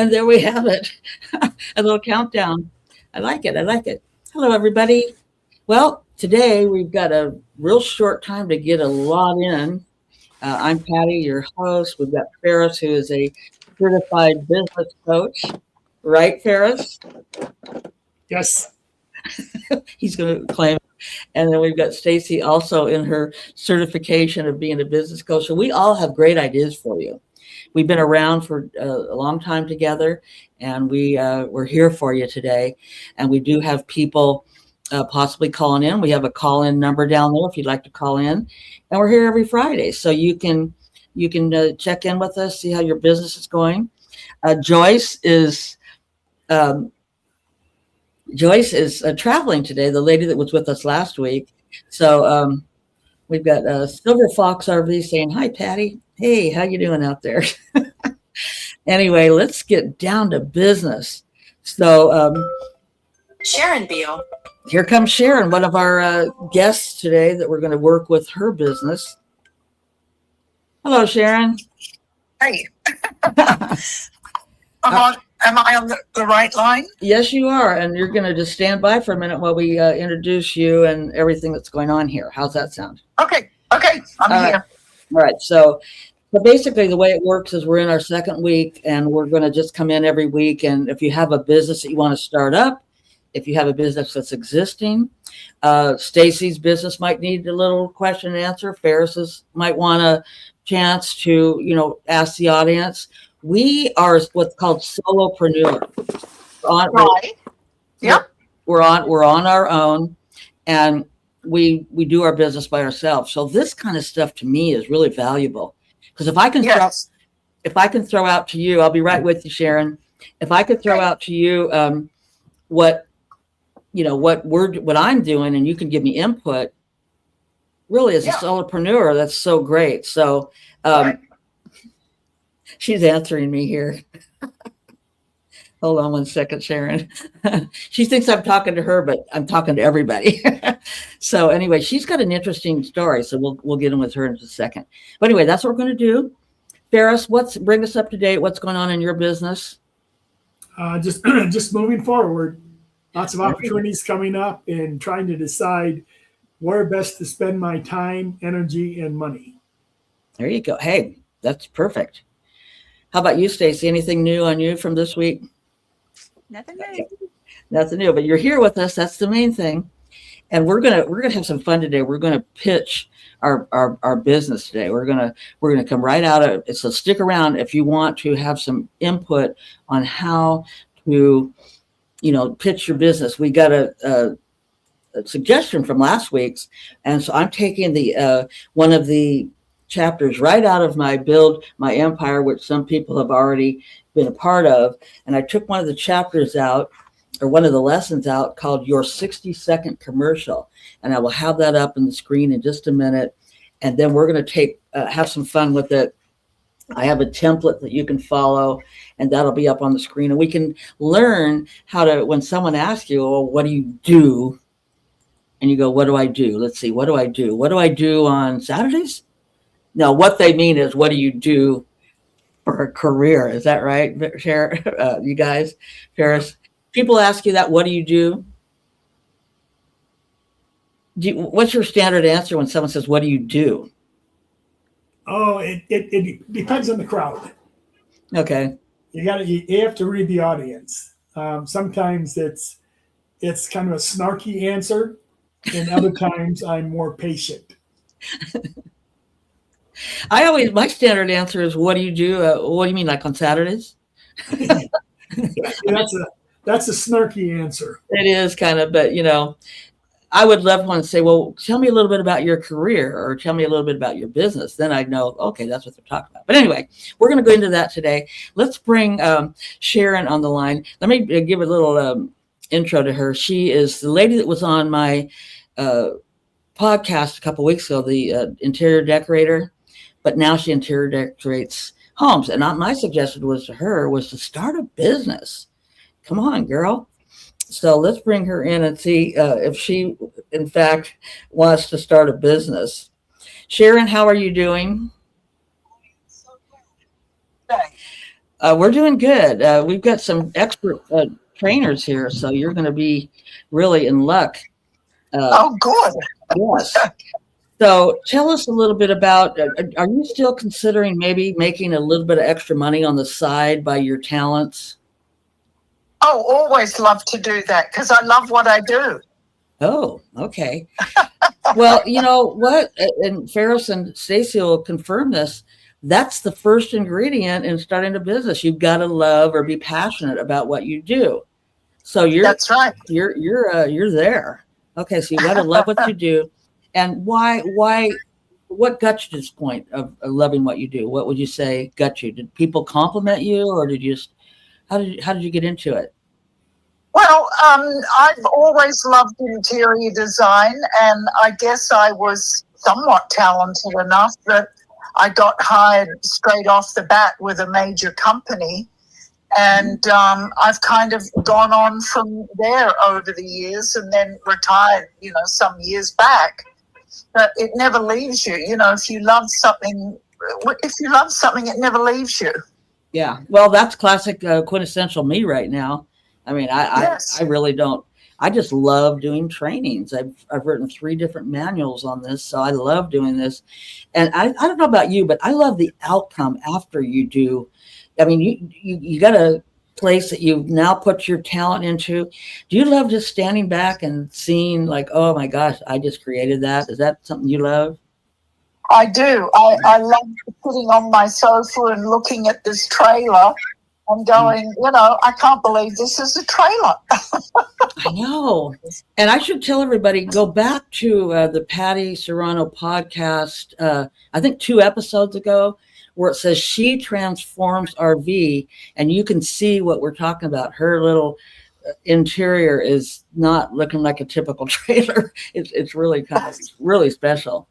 And there we have it. A little countdown. I like it. I like it. Hello, everybody. Well, today we've got a real short time to get a lot in. I'm Patti, your host. We've got Ferris, who is a certified business coach. Right, Ferris? Yes. He's going to claim. And then we've got Stacy also in her certification of being a business coach. So we all have great ideas for you. We've been around for a long time together, and we're here for you today. And we do have people possibly calling in. We have a call-in number down there if you'd like to call in. And we're here every Friday, so you can check in with us, see how your business is going. Joyce is traveling today, the lady that was with us last week. So we've got Silver Fox RV saying, hi, Patti. Hey, how you doing out there? Anyway, let's get down to business. So Sharon Beal. Here comes Sharon, one of our guests today that we're going to work with her business. Hello, Sharon. Hey. Am I on the right line? Yes, you are. And you're going to just stand by for a minute while we introduce you and everything that's going on here. How's that sound? Okay. I'm here. All right. So basically the way it works is we're in our second week, and we're going to just come in every week. And if you have a business that you want to start up, if you have a business that's existing, Stacy's business might need a little question and answer. Ferris's might want a chance to, ask the audience. We are what's called solopreneur. Right. Yep. We're on our own, and we do our business by ourselves. So this kind of stuff to me is really valuable, because if I can throw out to you, I'll be right with you, Sharon. If I could throw out to you what I'm doing, and you can give me input, really as a solopreneur, that's so great. So she's answering me here. Hold on one second, Sharon. She thinks I'm talking to her, but I'm talking to everybody. So anyway, she's got an interesting story, so we'll get in with her in just a second. But anyway, that's what we're going to do. Ferris, bring us up to date. What's going on in your business? Just moving forward. Lots of opportunities coming up, and trying to decide where best to spend my time, energy, and money. There you go. Hey, that's perfect. How about you, Stacy? Anything new on you from this week? Nothing new. Nothing new, but you're here with us. That's the main thing. And we're gonna have some fun today. We're gonna pitch our business today. We're gonna come right out of it. So stick around if you want to have some input on how to pitch your business. We got a suggestion from last week's, and so I'm taking the one of the chapters right out of my Build My Empire, which some people have already been a part of, and I took one of the chapters out, or one of the lessons out, called Your 60-Second Commercial, and I will have that up on the screen in just a minute, and then we're going to have some fun with it. I have a template that you can follow, and that'll be up on the screen. And we can learn how to, when someone asks you, well, what do you do? And you go, what do I do? Let's see, what do I do? What do I do on Saturdays? No, what they mean is, what do you do for a career? Is that right, Sharon? You guys, Ferris? People ask you that, what do you do? What's your standard answer when someone says, what do you do? Oh, it depends on the crowd. Okay. You have to read the audience. Sometimes it's kind of a snarky answer, and other times I'm more patient. My standard answer is, what do you do? What do you mean, like on Saturdays? That's a snarky answer. It is kind of, but I would love one to say, well, tell me a little bit about your career, or tell me a little bit about your business. Then I know, okay, that's what they're talking about. But anyway, we're going to go into that today. Let's bring Sharon on the line. Let me give a little intro to her. She is the lady that was on my podcast a couple weeks ago, the interior decorator, but now she interior decorates homes. And my suggestion was to start a business. Come on, girl. So let's bring her in and see if she, in fact, wants to start a business. Sharon, how are you doing? We're doing good. We've got some expert trainers here, so you're going to be really in luck. Oh, good. Yes. So tell us a little bit about, are you still considering maybe making a little bit of extra money on the side by your talents? Oh, always love to do that because I love what I do. Oh, okay. Well, you know what? And Ferris and Stacy will confirm this. That's the first ingredient in starting a business. You've got to love or be passionate about what you do. So That's right. you're there. Okay, so you got to love what you do. And what got you to this point of loving what you do? What would you say got you? Did people compliment you, or did you just how did you get into it? Well, I've always loved interior design, and I guess I was somewhat talented enough that I got hired straight off the bat with a major company. And I've kind of gone on from there over the years and then retired, some years back. But it never leaves you. If you love something, it never leaves you. Yeah, well, that's classic quintessential me right now. I mean, Yes. I really don't. I just love doing trainings. I've written 3 different manuals on this, so I love doing this. And I don't know about you, but I love the outcome after you do. I mean, you got a place that you've now put your talent into. Do you love just standing back and seeing like, oh my gosh, I just created that? Is that something you love? I do. I love sitting on my sofa and looking at this trailer and going, I can't believe this is a trailer. I know. And I should tell everybody, go back to the Patti Serrano podcast, I think 2 episodes ago, where it says she transforms RV, and you can see what we're talking about. Her little interior is not looking like a typical trailer. It's really kind of really special.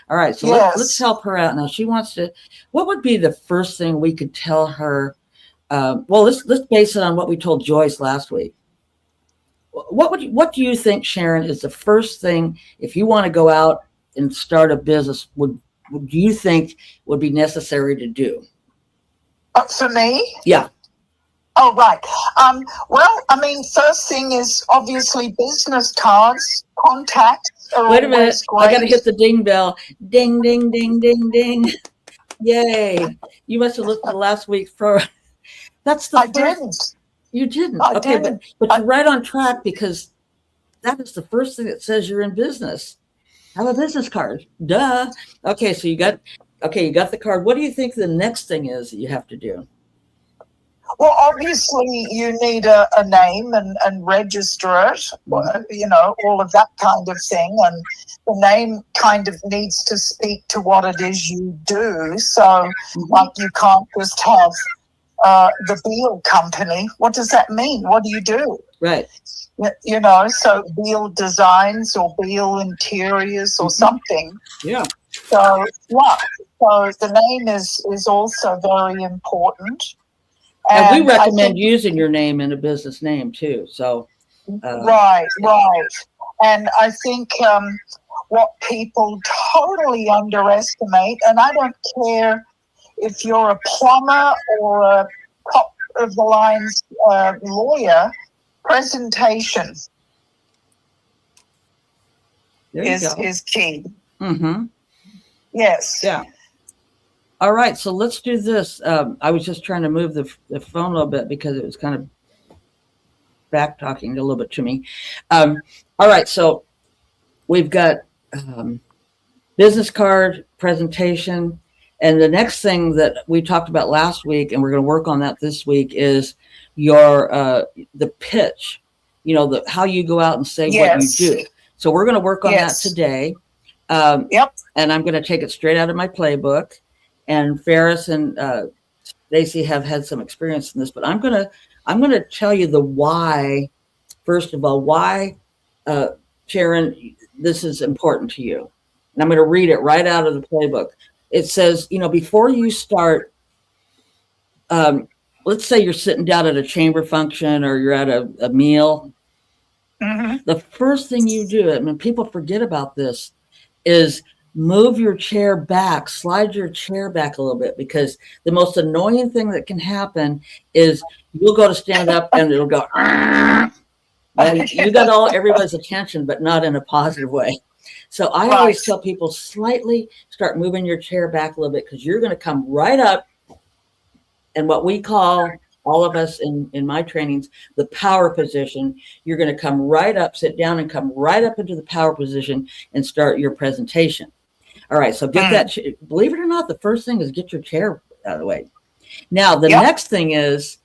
All right, so Yes. let's help her out now. She wants to. What would be the first thing we could tell her? Well, let's base it on what we told Joyce last week. What do you think, Sharon, is the first thing if you want to go out and start a business? Do you think would be necessary to do? For me? Yeah. Oh, right. Well, I mean, first thing is obviously business cards, contacts are Wait a minute. always great. I got to hit the ding bell. Ding, ding, ding, ding, ding. Yay. You must have listened to last week's program. That's the I first. didn't. You didn't. I Okay, didn't. but you're right on track because that is the first thing that says you're in business. Have a business card. Duh. Okay, so you got the card. What do you think the next thing is that you have to do? Well, obviously you need a name and register it, all of that kind of thing. And the name kind of needs to speak to what it is you do. So, like, you can't just have the Beal Company. What does that mean? What do you do? Right. So Beal Designs or Beal Interiors or something. Yeah. So, yeah. So the name is also very important. And we recommend using your name in a business name too. So, right. And I think what people totally underestimate, and I don't care if you're a plumber or a top of the lines lawyer, presentation is key. Mm-hmm. Yes. Yeah. All right, so let's do this. I was just trying to move the phone a little bit because it was kind of back talking a little bit to me. All right, so we've got business card, presentation, and the next thing that we talked about last week, and we're going to work on that this week, is your the pitch. How you go out and say what you do. So we're going to work on that today. Yep. And I'm going to take it straight out of my playbook. And Ferris and Stacy have had some experience in this, but I'm gonna tell you the why. First of all, why, Sharon, this is important to you. And I'm going to read it right out of the playbook. It says, before you start, let's say you're sitting down at a chamber function or you're at a meal. Mm-hmm. The first thing you do, people forget about this, is move your chair back, slide your chair back a little bit, because the most annoying thing that can happen is you'll go to stand up and it'll go, and you got everybody's attention, but not in a positive way. So I always tell people, slightly start moving your chair back a little bit, because you're going to come right up. And what we call, all of us in my trainings, the power position. You're going to come right up, sit down, and come right up into the power position and start your presentation. All right, so get that. Believe it or not, the first thing is get your chair out of the way. Now, the next thing is,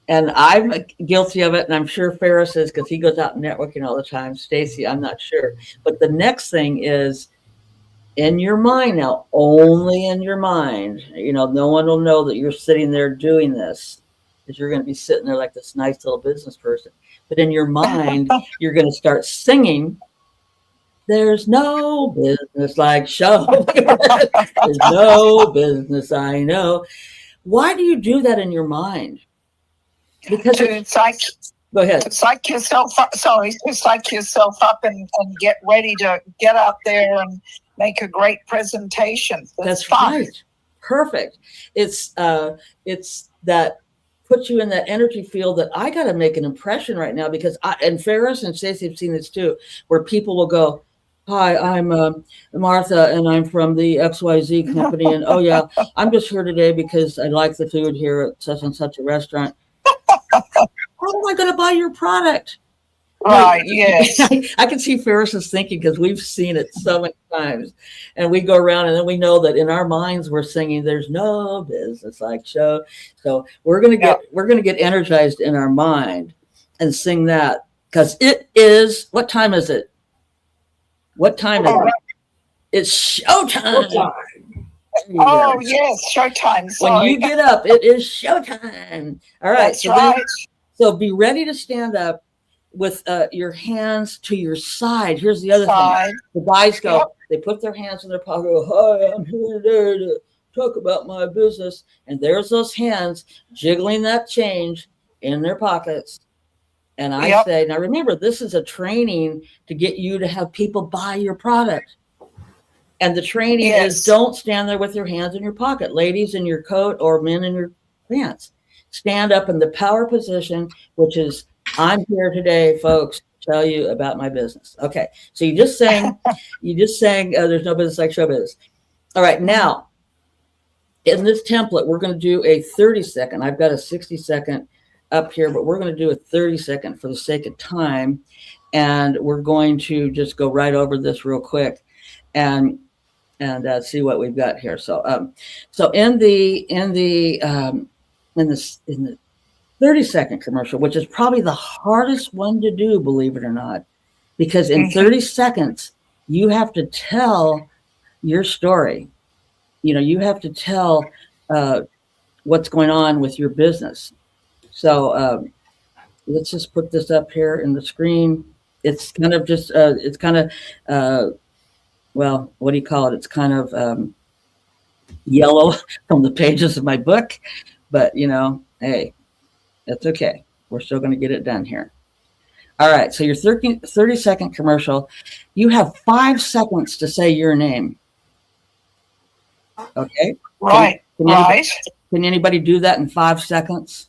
and I'm guilty of it, and I'm sure Ferris is, because he goes out networking all the time. Stacy, I'm not sure. But the next thing is, in your mind now, only in your mind. No one will know that you're sitting there doing this, because you're going to be sitting there like this nice little business person. But in your mind, you're going to start singing, "There's no business like show." There's no business I know. Why do you do that in your mind? Because it's like, go ahead. To psych yourself up. Sorry, to psych yourself up and get ready to get out there and make a great presentation. That's fun. Right. Perfect. It's that puts you in that energy field that I got to make an impression right now, because and Ferris and Stacey have seen this too, where people will go, "Hi, I'm Martha, and I'm from the XYZ company, and oh yeah, I'm just here today because I like the food here at such and such a restaurant." How am I going to buy your product? Right, yes. I can see Ferris is thinking, because we've seen it so many times, and we go around and then we know that in our minds we're singing, "There's no business like show." So we're going to get energized in our mind and sing that, because it is, what time is it? What time is it? It's showtime. Oh, yes, showtime. Sorry. When you get up, it is showtime. All right. That's right. So be ready to stand up with your hands to your side. Here's the other thing. The guys go, they put their hands in their pocket, go, "Hi, I'm here today to talk about my business." And there's those hands jiggling that change in their pockets. And I say, now remember, this is a training to get you to have people buy your product. And the training is, don't stand there with your hands in your pocket. Ladies, in your coat, or men in your pants. Stand up in the power position, which is, "I'm here today, folks, to tell you about my business." Okay, so you just sang, "There's no business like show business." All right, now, in this template, we're going to do a 30-second. I've got a 60-second up here, but we're going to do a 30-second for the sake of time. And we're going to just go right over this real quick and see what we've got here. So in the 30-second commercial, which is probably the hardest one to do, believe it or not, because in 30 seconds, you have to tell your story. You have to tell what's going on with your business. So let's just put this up here in the screen. It's kind of just, well, what do you call it? It's kind of yellow from the pages of my book, but hey, that's okay. We're still going to get it done here. All right. So your 30-second commercial, you have 5 seconds to say your name. Okay. Right. Can anybody do that in 5 seconds?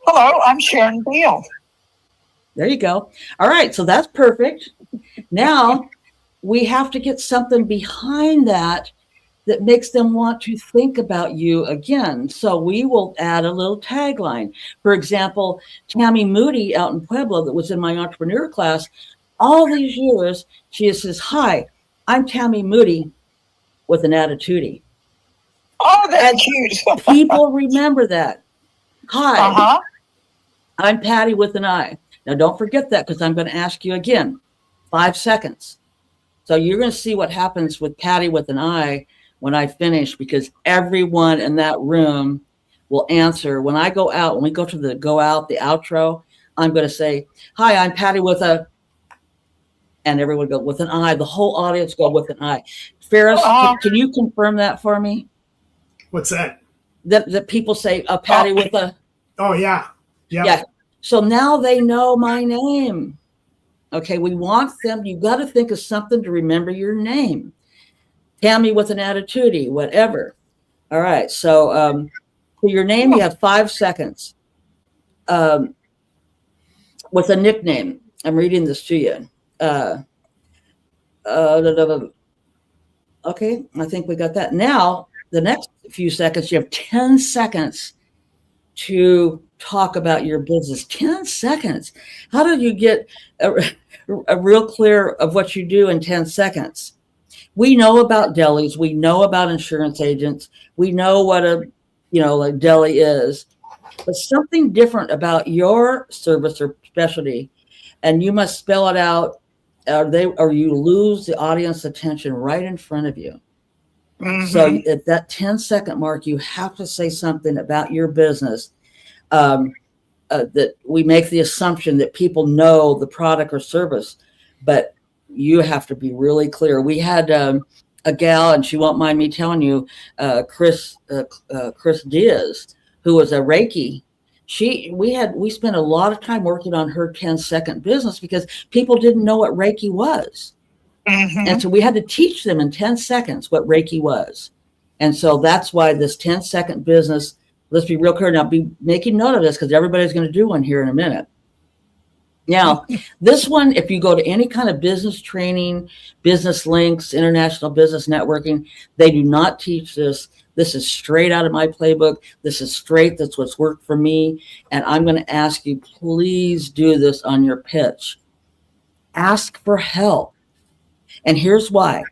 Hello, I'm Sharon Beal. There you go. All right. So that's perfect. Now we have to get something behind that makes them want to think about you again. So we will add a little tagline. For example, Tammy Moody out in Pueblo, that was in my entrepreneur class, all these years, she says, "Hi, I'm Tammy Moody with an attitude." Oh, that's cute. People remember that. "Hi, I'm Patti with an I." Now, don't forget that, because I'm going to ask you again, 5 seconds. So you're going to see what happens with Patti with an I when I finish, because everyone in that room will answer. When I go out, when we go to the outro, I'm going to say, "Hi, I'm Patti with a," and everyone go with an I. The whole audience go with an I. Ferris, can you confirm that for me? What's that? That people say, "Patti with a." Oh, yeah. Yeah. So now they know my name. Okay, we want them, you got to think of something to remember your name. Tammy with an attitude, whatever. All right. So for your name, you have 5 seconds. With a nickname, I'm reading this to you. Okay, I think we got that. Now, the next few seconds, you have 10 seconds to talk about your business. 10 seconds. How do you get a real clear of what you do in 10 seconds? We know about delis. We know about insurance agents. We know what a deli is. But something different about your service or specialty, and you must spell it out, or you lose the audience attention right in front of you. Mm-hmm. So at that 10-second mark, you have to say something about your business that we make the assumption that people know the product or service, but you have to be really clear. We had a gal, and she won't mind me telling you, Chris Diaz, who was a Reiki. We spent a lot of time working on her 10-second business because people didn't know what Reiki was. Mm-hmm. And so we had to teach them in 10 seconds what Reiki was. And so that's why this 10-second business, let's be real clear. Now, be making note of this because everybody's going to do one here in a minute. Now, this one, if you go to any kind of business training, business links, international business networking, they do not teach this. This is straight out of my playbook. This is straight. That's what's worked for me. And I'm going to ask you, please do this on your pitch. Ask for help. And here's why.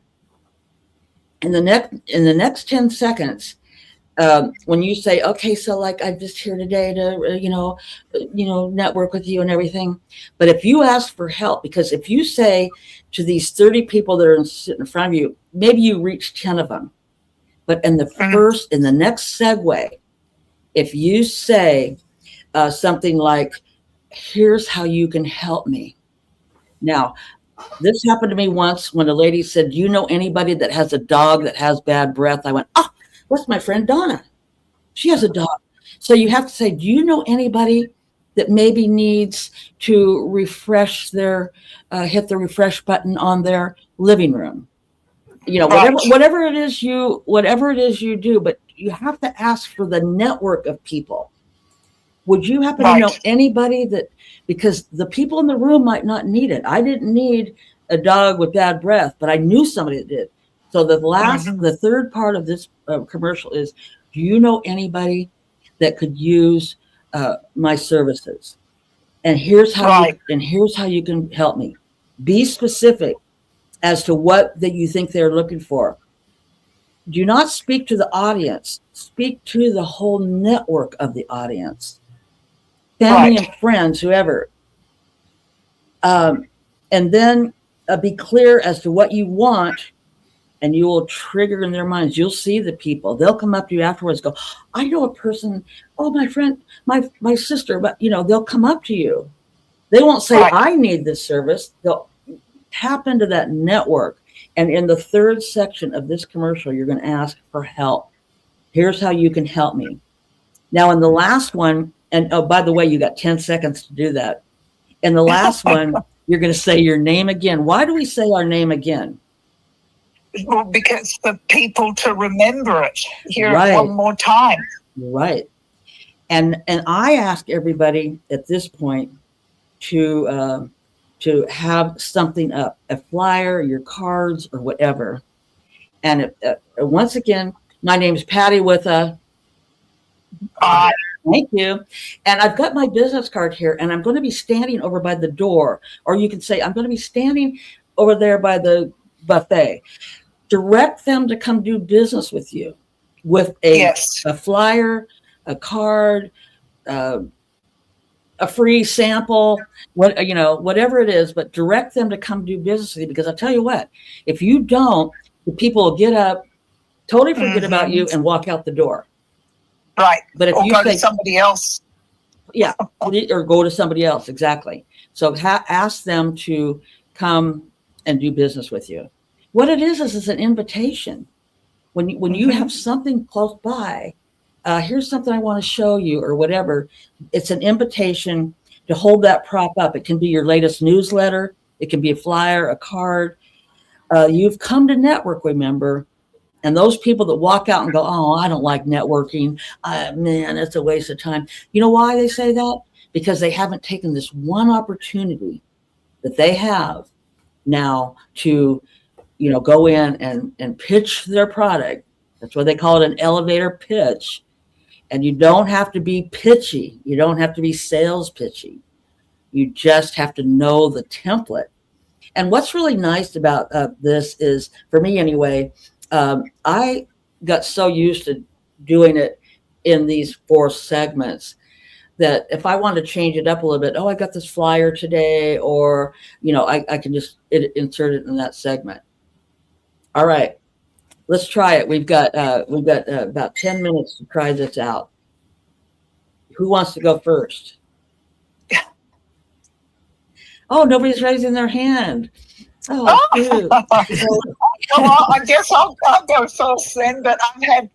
In the next 10 seconds, when you say, okay, so like I'm just here today to, network with you and everything. But if you ask for help, because if you say to these 30 people that are sitting in front of you, maybe you reach 10 of them. But in the next segue, if you say something like, here's how you can help me. Now, this happened to me once when a lady said, do you know anybody that has a dog that has bad breath? I went, oh, what's my friend Donna? She has a dog. So you have to say, do you know anybody that maybe needs to refresh hit the refresh button on their living room? Whatever it is you do, but you have to ask for the network of people. Would you happen to know anybody because the people in the room might not need it. I didn't need a dog with bad breath, but I knew somebody that did. So the third part of this commercial is, do you know anybody that could use my services? And here's how you can help me. Be specific as to what that you think they're looking for. Do not speak to the audience. Speak to the whole network of the audience. Family and friends, whoever. And then be clear as to what you want, and you will trigger in their minds. You'll see the people. They'll come up to you afterwards, go, I know a person, my friend, my sister, but they'll come up to you. They won't say, I need this service. They'll tap into that network. And in the third section of this commercial, you're going to ask for help. Here's how you can help me. Now, in the last one, and by the way, you got 10 seconds to do that. In the last one, you're going to say your name again. Why do we say our name again? Well, because for people to remember it, hear it one more time. Right. And I ask everybody at this point to have something up, a flyer, your cards, or whatever. And once again, my name is Patti with a... Thank you. And I've got my business card here, and I'm going to be standing over by the door. Or you can say, I'm going to be standing over there by the buffet. Direct them to come do business with you with a flyer, a card, a free sample, whatever it is, but direct them to come do business with you. Because I'll tell you what, if you don't, the people will get up, totally forget about you, and walk out the door. Right. But if you go to somebody else. Yeah, or go to somebody else. Exactly. So ask them to come and do business with you. What it is it's an invitation. When you have something close by, here's something I want to show you or whatever. It's an invitation to hold that prop up. It can be your latest newsletter. It can be a flyer, a card. You've come to network, remember. And those people that walk out and go, oh, I don't like networking. Man, it's a waste of time. You know why they say that? Because they haven't taken this one opportunity that they have now to, go in and pitch their product. That's why they call it an elevator pitch. And you don't have to be pitchy. You don't have to be sales pitchy. You just have to know the template. And what's really nice about this is, for me anyway, I got so used to doing it in these 4 segments that if I want to change it up a little bit, I got this flyer today, or, I can just insert it in that segment. All right, let's try it. We've got about 10 minutes to try this out. Who wants to go first? Oh, nobody's raising their hand. Oh, Well, I guess I'll go first then, but I've had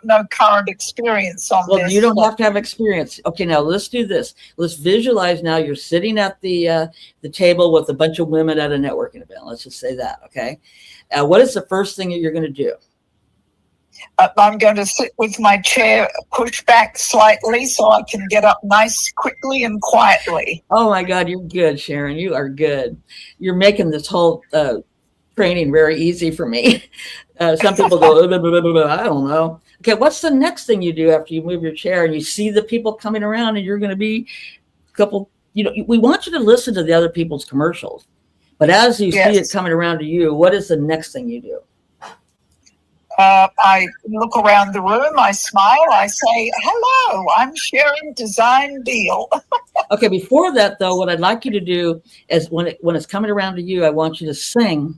no current experience on this. Well, you don't have to have experience. Okay, now let's do this. Let's visualize now you're sitting at the table with a bunch of women at a networking event. Let's just say that, okay? What is the first thing that you're going to do? I'm going to sit with my chair pushed back slightly so I can get up nice, quickly, and quietly. Oh, my God, you're good, Sharon. You are good. You're making this whole training very easy for me. Some people go, I don't know. Okay, what's the next thing you do after you move your chair and you see the people coming around and you're going to be a couple, we want you to listen to the other people's commercials. But as you see it coming around to you, what is the next thing you do? I look around the room, I smile, I say, hello, I'm Sharon Design Beal. Okay, before that, though, what I'd like you to do is when it's coming around to you, I want you to sing.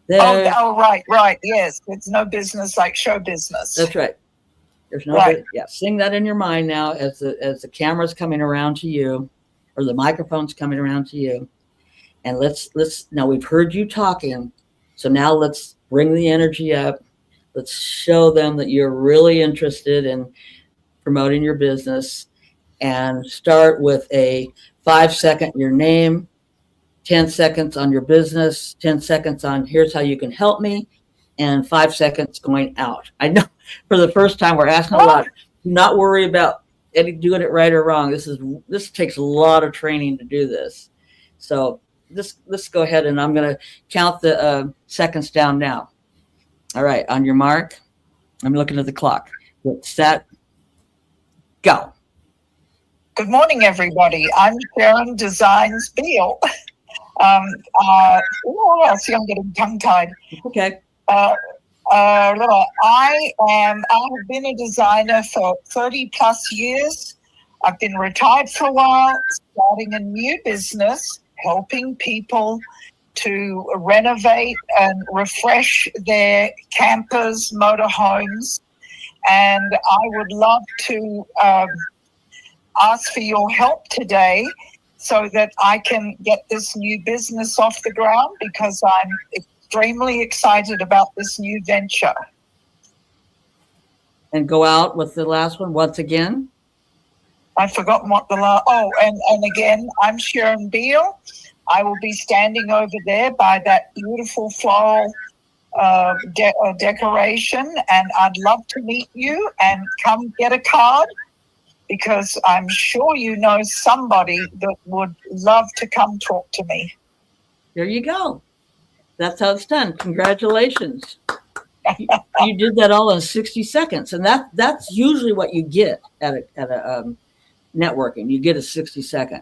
Right, yes. It's no business like show business. That's right. There's no sing that in your mind now as the camera's coming around to you, or the microphone's coming around to you. And let's now we've heard you talking, so now let's bring the energy up. Let's show them that you're really interested in promoting your business, and start with a 5-second, your name, 10 seconds on your business, 10 seconds on here's how you can help me, and 5 seconds going out. I know for the first time we're asking a lot. Do not worry about doing it right or wrong. This takes a lot of training to do this. So let's go ahead, and I'm going to count the seconds down now. All right, on your mark, I'm looking at the clock. Get set, go. Good morning, everybody. I'm Sharon Designs Beal. I'm getting tongue-tied. Okay. I have been a designer for 30 plus years. I've been retired for a while, starting a new business, helping people to renovate and refresh their campers, motorhomes. And I would love to ask for your help today so that I can get this new business off the ground, because I'm extremely excited about this new venture. And go out with the last one once again. I've forgotten what the last. And again, I'm Sharon Beal. I will be standing over there by that beautiful floral decoration, and I'd love to meet you and come get a card, because I'm sure you know somebody that would love to come talk to me. There you go. That's how it's done. Congratulations. You did that all in 60 seconds. And that's usually what you get at a networking. You get a 60-second.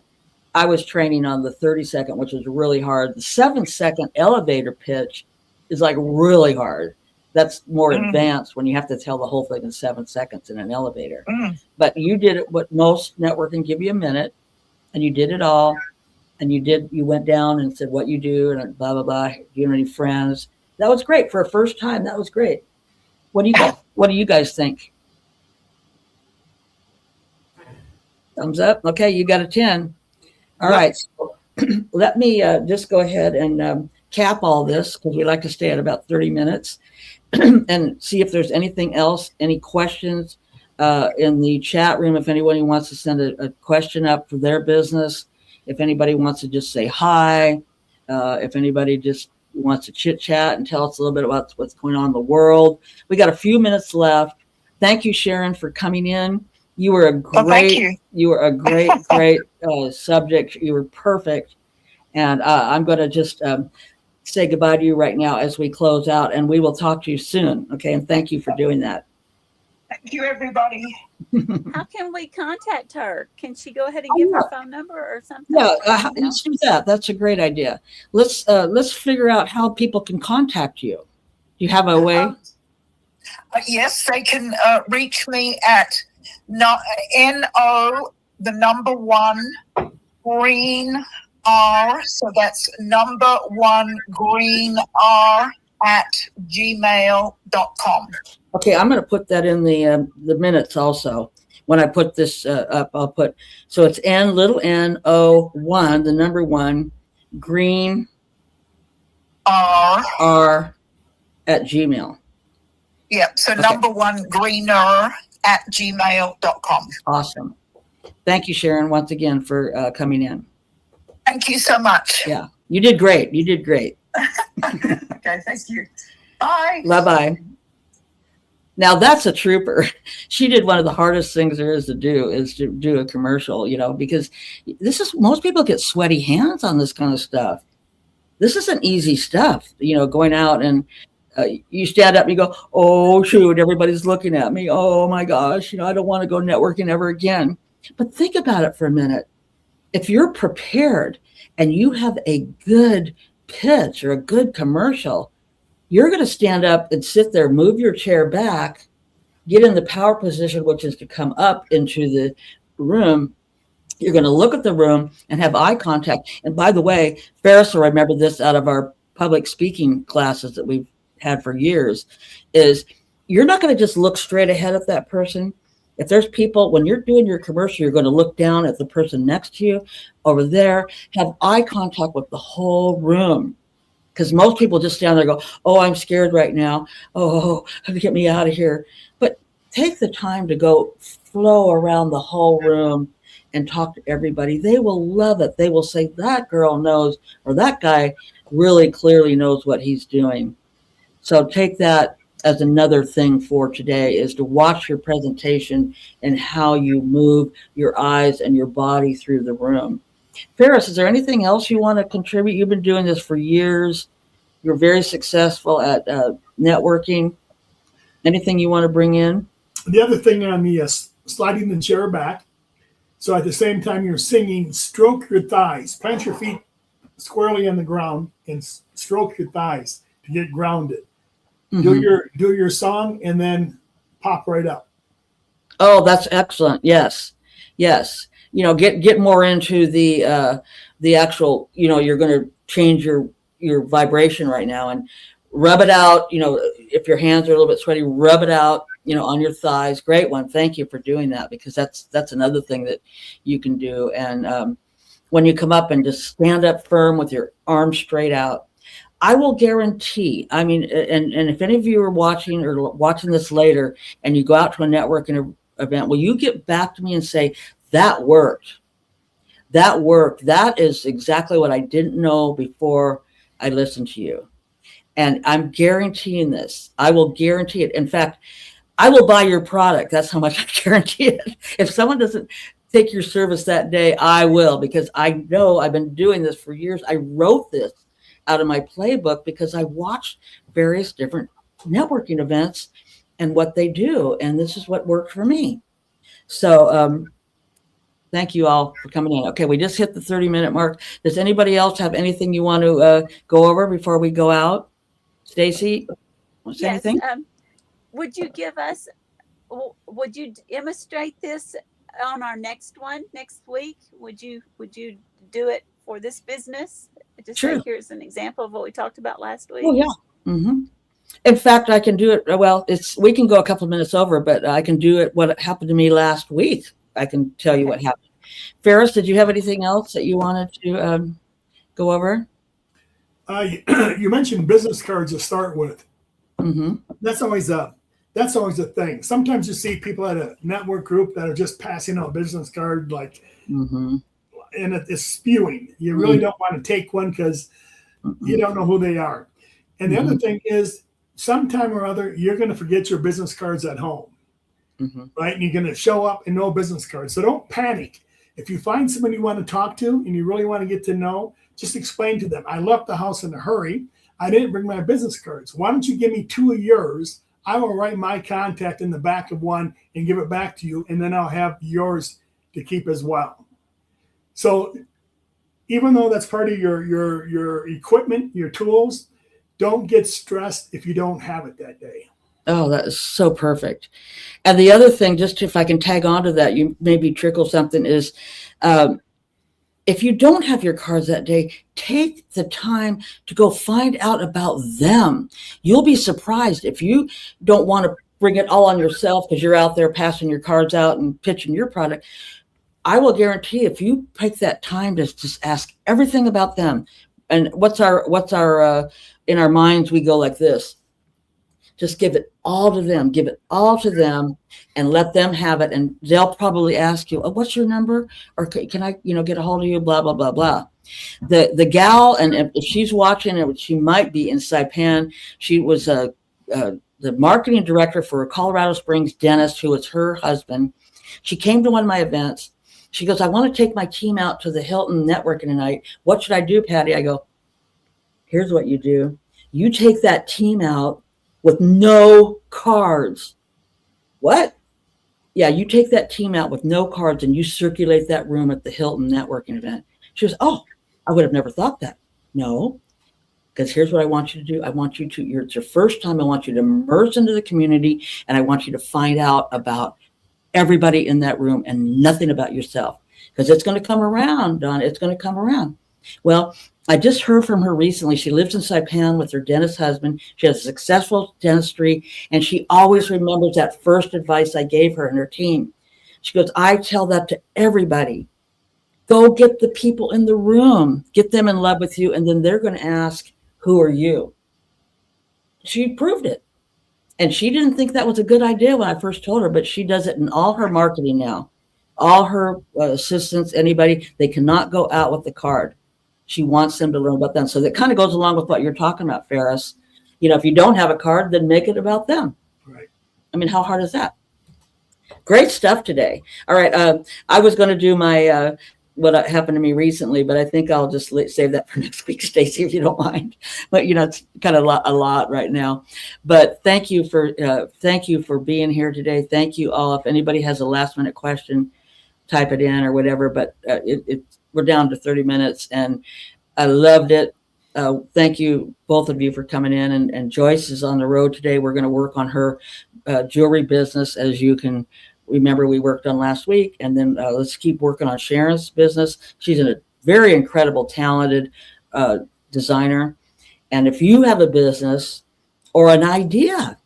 I was training on the 30-second, which was really hard. The 7-second elevator pitch is like really hard. That's more advanced when you have to tell the whole thing in 7 seconds in an elevator. But you did it what most networking give you a minute, and you did it all. And you went down and said what you do and blah, blah, blah. Do you have any friends? That was great for a first time. That was great. What do you guys think? Thumbs up. Okay, you got a 10. All right. So let me just go ahead and cap all this, because we like to stay at about 30 minutes and see if there's anything else, any questions in the chat room. If anybody wants to send a question up for their business, if anybody wants to just say hi, if anybody just He wants to chit chat and tell us a little bit about what's going on in the world. We got a few minutes left. Thank you, Sharon, for coming in. You were a Well, thank great, you. you were a great subject. You were perfect. And I'm going to just say goodbye to you right now as we close out, and we will talk to you soon. Okay. And thank you for doing that. Thank you, everybody. How can we contact her? Can she go ahead and give her phone number or something? Yeah, No? let's do that. That's a great idea. Let's figure out how people can contact you. Do you have a way? Yes, they can reach me at NO, the number 1, green R. So that's number 1, green R at gmail.com. Okay, I'm going to put that in the minutes also. When I put this up, I'll put, so it's N01, the number 1, green R at Gmail. Yep. So Okay. number 1, greener at gmail.com. Awesome. Thank you, Sharon, once again for coming in. Thank you so much. Yeah, you did great. You did great. Okay, thank you. Bye. Bye-bye. Now that's a trooper. She did one of the hardest things there is to do a commercial, because most people get sweaty hands on this kind of stuff. This isn't easy stuff, going out and you stand up and you go, oh, shoot, everybody's looking at me. Oh my gosh, I don't want to go networking ever again. But think about it for a minute. If you're prepared and you have a good pitch or a good commercial, you're going to stand up and sit there, move your chair back, get in the power position, which is to come up into the room. You're going to look at the room and have eye contact. And by the way, Ferris will remember this out of our public speaking classes that we've had for years, is you're not going to just look straight ahead at that person. If there's people, when you're doing your commercial, you're going to look down at the person next to you over there, have eye contact with the whole room. Because most people just stand there and go, oh, I'm scared right now. Oh, get me out of here. But take the time to go flow around the whole room and talk to everybody. They will love it. They will say, that girl knows, or that guy really clearly knows what he's doing. So take that as another thing for today, is to watch your presentation and how you move your eyes and your body through the room. Ferris, is there anything else you want to contribute? You've been doing this for years. You're very successful at networking. Anything you want to bring in? The other thing on the sliding the chair back. So at the same time you're singing, stroke your thighs. Plant your feet squarely on the ground and stroke your thighs to get grounded. Mm-hmm. Do your song and then pop right up. Oh, that's excellent. Yes. Get more into the actual, you're going to change your vibration right now and rub it out. If your hands are a little bit sweaty, rub it out, on your thighs. Great one. Thank you for doing that, because that's another thing that you can do. And when you come up and just stand up firm with your arms straight out, I will guarantee, and if any of you are watching this later and you go out to a networking event, will you get back to me and say, that worked? That is exactly what I didn't know before I listened to you. And I'm guaranteeing this. I will guarantee it. In fact, I will buy your product. That's how much I guarantee it. If someone doesn't take your service that day, I will, because I know I've been doing this for years. I wrote this out of my playbook because I watched various different networking events and what they do. And this is what worked for me. So thank you all for coming in. Okay, we just hit the 30-minute mark. Does anybody else have anything you want to go over before we go out? Stacy, want to say anything? Would you demonstrate this on our next one next week? Would you do it for this business? Just sure. Say, here's an example of what we talked about last week. Oh, yeah. Mm-hmm. In fact, I can do it. Well, we can go a couple of minutes over, but I can do it. What happened to me last week, I can tell you what happened. Ferris, did you have anything else that you wanted to go over? You mentioned business cards to start with. Mm-hmm. That's always a thing. Sometimes you see people at a network group that are just passing out business cards, like, mm-hmm. and it's spewing. You really don't want to take one because You don't know who they are. And the other thing is, sometime or other, you're going to forget your business cards at home, right? And you're going to show up and no business cards. So don't panic. If you find somebody you want to talk to and you really want to get to know, just explain to them, I left the house in a hurry. I didn't bring my business cards. Why don't you give me 2 of yours? I will write my contact in the back of one and give it back to you, and then I'll have yours to keep as well. So even though that's part of your equipment, your tools, don't get stressed if you don't have it that day. Oh, that is so perfect. And the other thing, just if I can tag on to that, you maybe trickle something is, if you don't have your cards that day, take the time to go find out about them. You'll be surprised if you don't want to bring it all on yourself because you're out there passing your cards out and pitching your product. I will guarantee if you take that time to just ask everything about them, and what's our in our minds, we go like this. Just give it all to them, and let them have it. And they'll probably ask you, oh, what's your number? Or can I, get a hold of you? Blah, blah, blah, blah. The gal, and if she's watching it, she might be in Saipan. She was the marketing director for a Colorado Springs dentist who was her husband. She came to one of my events. She goes, I want to take my team out to the Hilton networking tonight. What should I do, Patti? I go, here's what you do. You take that team out with no cards. What? Yeah, you take that team out with no cards and you circulate that room at the Hilton networking event. She goes, oh, I would have never thought that. No, because here's what I want you to do. I want you to, it's your first time. I want you to immerse into the community, and I want you to find out about everybody in that room and nothing about yourself, because it's going to come around, Don. It's going to come around. Well, I just heard from her recently. She lives in Saipan with her dentist husband. She has successful dentistry, and she always remembers that first advice I gave her and her team. She goes, I tell that to everybody. Go get the people in the room, get them in love with you, and then they're going to ask, who are you? She proved it. And she didn't think that was a good idea when I first told her, but she does it in all her marketing now. All her assistants, anybody, they cannot go out with the card. She wants them to learn about them. So that kind of goes along with what you're talking about, Ferris. If you don't have a card, then make it about them. Right. I mean, how hard is that? Great stuff today. All right. I was going to do my what happened to me recently, but I think I'll just save that for next week, Stacy, if you don't mind. But it's kind of a lot right now. But thank you for being here today. Thank you all. If anybody has a last minute question, type it in or whatever. But we're down to 30 minutes, and I loved it. Thank you, both of you, for coming in. And Joyce is on the road today. We're going to work on her jewelry business, as you can remember we worked on last week. And then let's keep working on Sharon's business. She's a very incredible, talented designer. And if you have a business or an idea,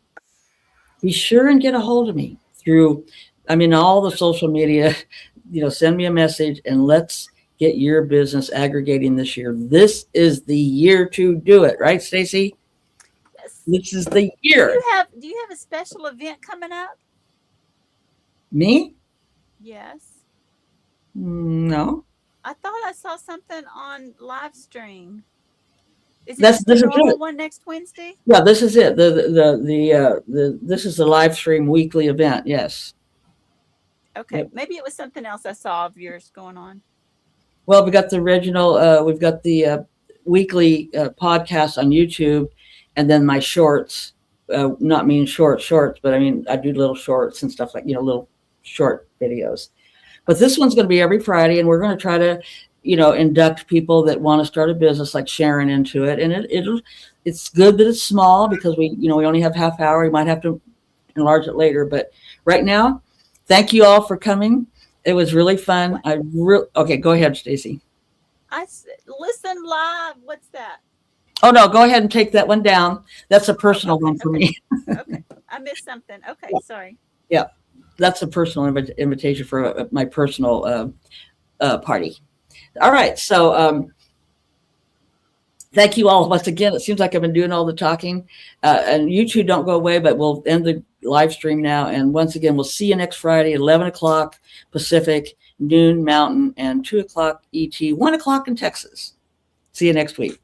be sure and get a hold of me through, all the social media. Send me a message, and let's get your business aggregating this year. This is the year to do it, right, Stacy? Yes. This is the year. Do you have a special event coming up? Me? Yes. No. I thought I saw something on live stream. Is it This the is normal it. one next Wednesday? Yeah, this is it. This is the live stream weekly event. Yes. Okay. Yep. Maybe it was something else I saw of yours going on. Well, we got the original. We've got the weekly podcast on YouTube, and then my shorts. Not mean shorts, but I do little shorts and stuff like little short videos. But this one's going to be every Friday, and we're going to try to, induct people that want to start a business like Sharon into it. And it's good that it's small because we only have half hour. We might have to enlarge it later, but right now, thank you all for coming. It was really fun. Okay, go ahead, Stacy. I listen live. What's that? Oh no, go ahead and take that one down. That's a personal one for me. Okay, I missed something. Okay, sorry. Yeah, that's a personal invitation for my personal party. All right, so thank you all once again. It seems like I've been doing all the talking, and you two don't go away, but we'll end the live stream now. And once again, we'll see you next Friday, 11 o'clock Pacific, noon Mountain, and 2 o'clock ET, 1 o'clock in Texas. See you next week.